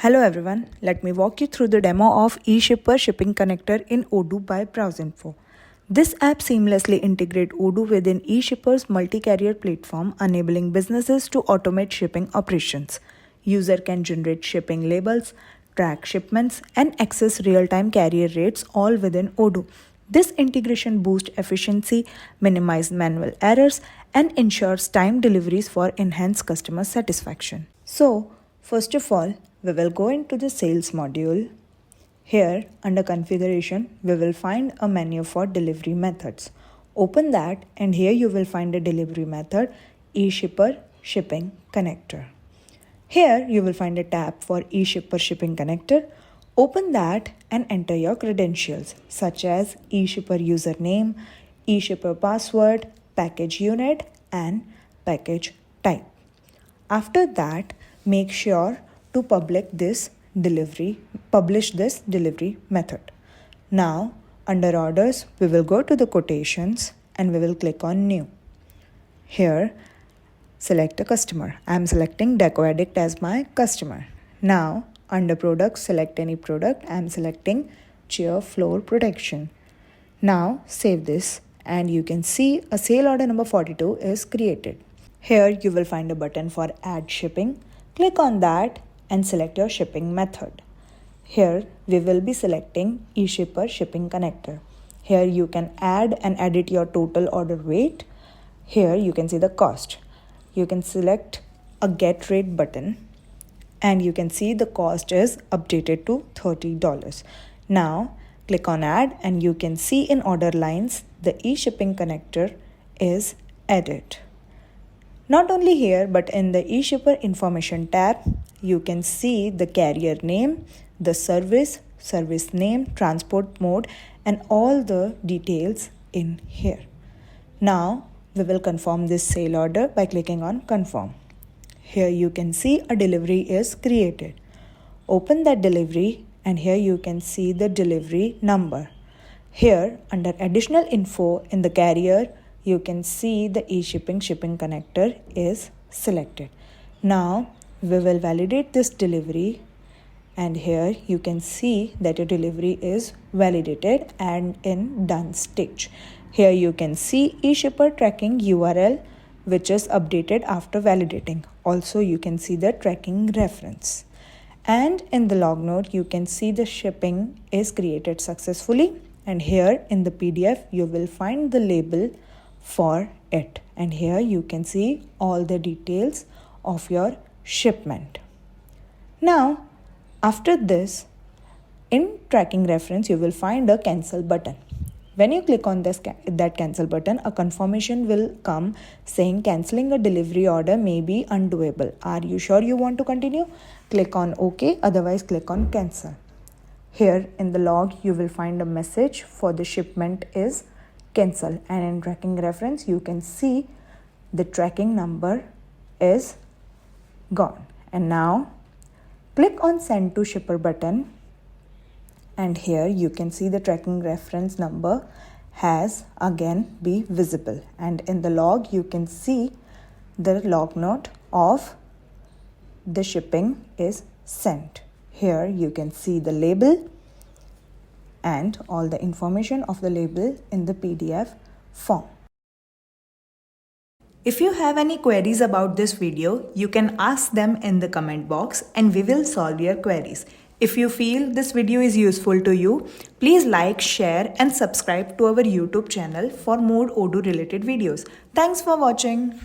Hello everyone, let me walk you through the demo of Eshipper Shipping Connector in Odoo by BrowseInfo. This app seamlessly integrates Odoo within Eshipper's multi-carrier platform, enabling businesses to automate shipping operations. User can generate shipping labels, track shipments, and access real-time carrier rates all within Odoo. This integration boosts efficiency, minimizes manual errors, and ensures time deliveries for enhanced customer satisfaction. So, first of all, we will go into the sales module. Here, under configuration, we will find a menu for delivery methods. Open that, and here you will find a delivery method, Eshipper Shipping Connector. Here, you will find a tab for Eshipper Shipping Connector. Open that and enter your credentials such as eShipper username, eShipper password, package unit, and package type. After that, make sure to publish this delivery method. Now, under orders, we will go to the quotations and we will click on new. Here, select a customer. I am selecting Deco Addict as my customer. Now, under products, select any product. I am selecting chair floor protection. Now, save this and you can see a sale order number 42 is created. Here, you will find a button for add shipping. Click on that and select your shipping method. Here, we will be selecting Eshipper Shipping Connector. Here, you can add and edit your total order weight. Here, you can see the cost. You can select a get rate button and you can see the cost is updated to $30. Now, click on add and you can see in order lines, the eShipping connector is added. Not only here, but in the eShipper information tab, you can see the carrier name, the service name, transport mode, and all the details in here. Now, we will confirm this sale order by clicking on confirm. Here you can see a delivery is created. Open that delivery and here you can see the delivery number. Here, under additional info in the carrier, you can see the eShipping Shipping Connector is selected. Now, we will validate this delivery and here you can see that your delivery is validated and in done stage. Here you can see eShipper tracking URL which is updated after validating. Also, you can see the tracking reference. And in the log note, you can see the shipping is created successfully. And here in the PDF, you will find the label for it. And here you can see all the details of your shipment. Now, after this, in tracking reference, you will find a cancel button. When you click on that cancel button, a confirmation will come saying cancelling a delivery order may be undoable. Are you sure you want to continue? Click on OK, otherwise click on cancel. Here in the log, you will find a message for the shipment is cancel, and in tracking reference, you can see the tracking number is gone. And now click on send to shipper button. And here you can see the tracking reference number has again be visible. And in the log, you can see the log note of the shipping is sent. Here you can see the label and all the information of the label in the PDF form. If you have any queries about this video, you can ask them in the comment box and we will solve your queries. If you feel this video is useful to you, please like, share and subscribe to our YouTube channel for more Odoo related videos. Thanks for watching.